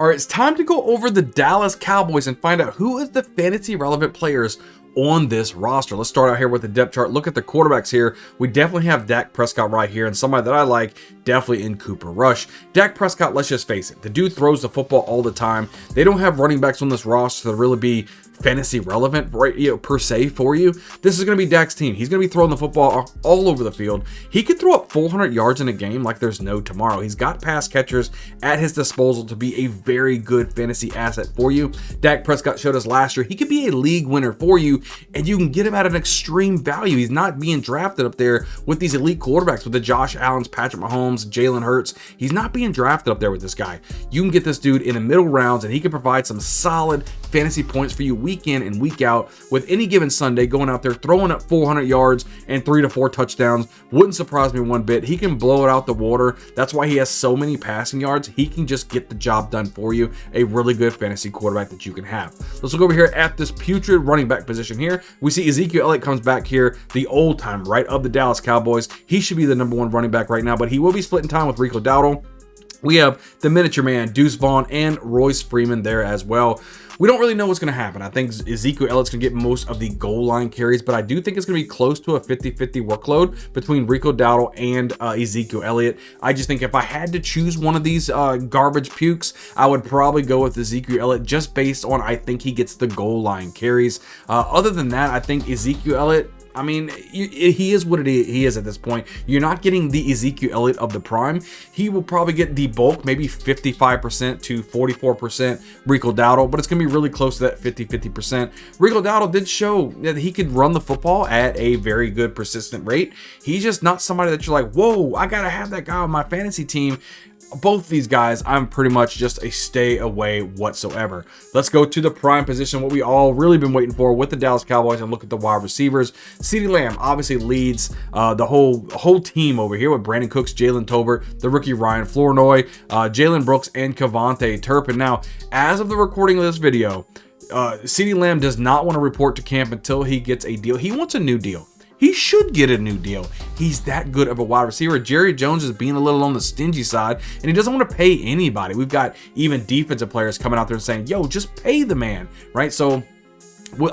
All right, it's time to go over the Dallas Cowboys and find out who is the fantasy relevant players on this roster. Let's start out here with the depth chart. Look at the quarterbacks here. We definitely have Dak Prescott right here, and somebody that I like definitely in Cooper Rush. Dak Prescott, let's just face it, the dude throws the football all the time. They don't have running backs on this roster to really be fantasy relevant, right, per se for you. This is going to be Dak's team. He's going to be throwing the football all over the field. He could throw up 400 yards in a game like there's no tomorrow. He's got pass catchers at his disposal to be a very good fantasy asset for you. Dak Prescott showed us last year he could be a league winner for you, and you can get him at an extreme value. He's not being drafted up there with these elite quarterbacks, with the Josh Allens, Patrick Mahomes, Jalen Hurts. He's not being drafted up there with this guy. You can get this dude in the middle rounds, and he can provide some solid fantasy points for you week in and week out with any given Sunday, going out there throwing up 400 yards and 3 to 4 touchdowns. Wouldn't surprise me one bit. He can blow it out the water. That's why he has so many passing yards. He can just get the job done for you. A really good fantasy quarterback that you can have. Let's look over here at this putrid running back position here. We see Ezekiel Elliott comes back here, the old time, right, of the Dallas Cowboys. He should be the number 1 running back right now, but he will be splitting time with Rico Dowdle. We have the miniature man, Deuce Vaughn, and Royce Freeman there as well. We don't really know what's going to happen. I think Ezekiel Elliott's going to get most of the goal line carries, but I do think it's going to be close to a 50-50 workload between Rico Dowdle and Ezekiel Elliott. I just think if I had to choose one of these garbage pukes, I would probably go with Ezekiel Elliott just based on I think he gets the goal line carries. Other than that, I think Ezekiel Elliott, I mean, he is what he is at this point. You're not getting the Ezekiel Elliott of the prime. He will probably get the bulk, maybe 55% to 44% Rico Dowdle, but it's going to be really close to that 50-50%. Rico Dowdle did show that he could run the football at a very good persistent rate. He's just not somebody that you're like, whoa, I got to have that guy on my fantasy team. Both these guys, I'm pretty much just a stay away whatsoever. Let's go to the prime position, what we all really been waiting for with the Dallas Cowboys, and look at the wide receivers. CeeDee Lamb obviously leads the whole team over here with Brandon Cooks, Jalen Tolbert, the rookie Ryan Flournoy, Jalen Brooks, and Kevontae Turpin. Now, as of the recording of this video, CeeDee Lamb does not want to report to camp until he gets a deal. He wants a new deal. He should get a new deal. He's that good of a wide receiver. Jerry Jones is being a little on the stingy side, and he doesn't want to pay anybody. We've got even defensive players coming out there and saying, yo, just pay the man, right? So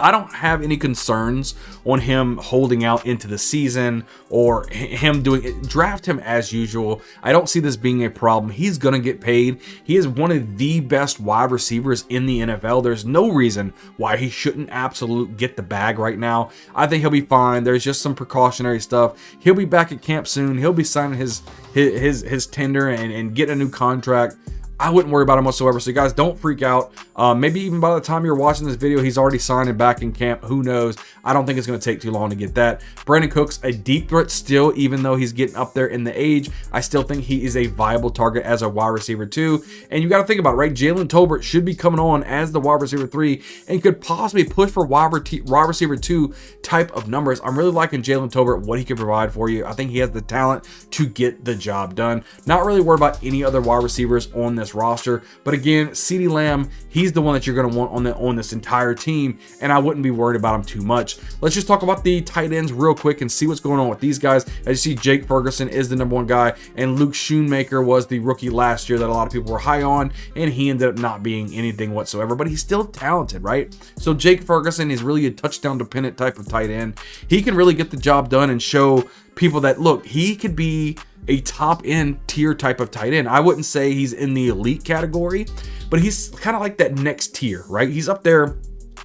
I don't have any concerns on him holding out into the season or him doing it. Draft him as usual. I don't see this being a problem. He's going to get paid. He is one of the best wide receivers in the NFL. There's no reason why he shouldn't absolutely get the bag right now. I think he'll be fine. There's just some precautionary stuff. He'll be back at camp soon. He'll be signing his tender and getting a new contract. I wouldn't worry about him whatsoever. So you guys, don't freak out. Maybe even by the time you're watching this video, he's already signed and back in camp. Who knows? I don't think it's going to take too long to get that. Brandon Cooks, a deep threat still, even though he's getting up there in the age. I still think he is a viable target as a wide receiver too. And you got to think about it, right? Jalen Tolbert should be coming on as the wide receiver 3 and could possibly push for wide receiver 2 type of numbers. I'm really liking Jalen Tolbert, what he can provide for you. I think he has the talent to get the job done. Not really worried about any other wide receivers on this roster, but again, CeeDee Lamb, he's the one that you're going to want on this entire team, and I wouldn't be worried about him too much. Let's just talk about the tight ends real quick and see what's going on with these guys. As you see, Jake Ferguson is the number 1 guy, and Luke Schoonmaker was the rookie last year that a lot of people were high on, and he ended up not being anything whatsoever, but he's still talented, right? So Jake Ferguson is really a touchdown dependent type of tight end. He can really get the job done and show people that, look, he could be a top end tier type of tight end. I wouldn't say he's in the elite category, but he's kind of like that next tier, right? He's up there,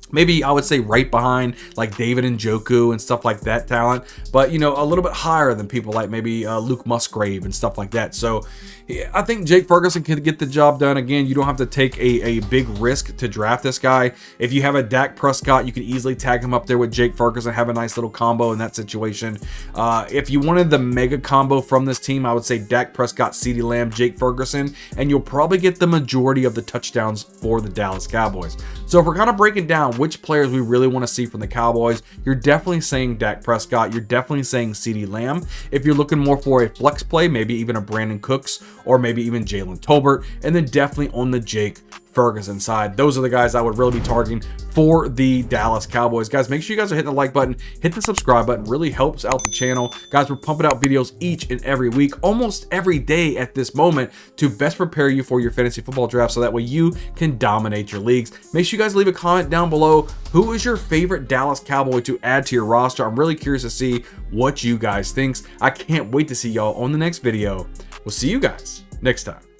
maybe I would say right behind like David Njoku and stuff like that talent, but you know, a little bit higher than people like maybe Luke Musgrave and stuff like that. So I think Jake Ferguson can get the job done. Again, you don't have to take a big risk to draft this guy. If you have a Dak Prescott, you can easily tag him up there with Jake Ferguson, have a nice little combo in that situation. If you wanted the mega combo from this team, I would say Dak Prescott, CeeDee Lamb, Jake Ferguson, and you'll probably get the majority of the touchdowns for the Dallas Cowboys. So if we're kind of breaking down which players we really want to see from the Cowboys, you're definitely saying Dak Prescott, you're definitely saying CeeDee Lamb. If you're looking more for a flex play, maybe even a Brandon Cooks, or maybe even Jalen Tolbert, and then definitely on the Jake Ferguson side. Those are the guys I would really be targeting for the Dallas Cowboys. Guys, make sure you guys are hitting the like button, hit the subscribe button, really helps out the channel. Guys, we're pumping out videos each and every week, almost every day at this moment, to best prepare you for your fantasy football draft so that way you can dominate your leagues. Make sure you guys leave a comment down below. Who is your favorite Dallas Cowboy to add to your roster? I'm really curious to see what you guys think. I can't wait to see y'all on the next video. We'll see you guys next time.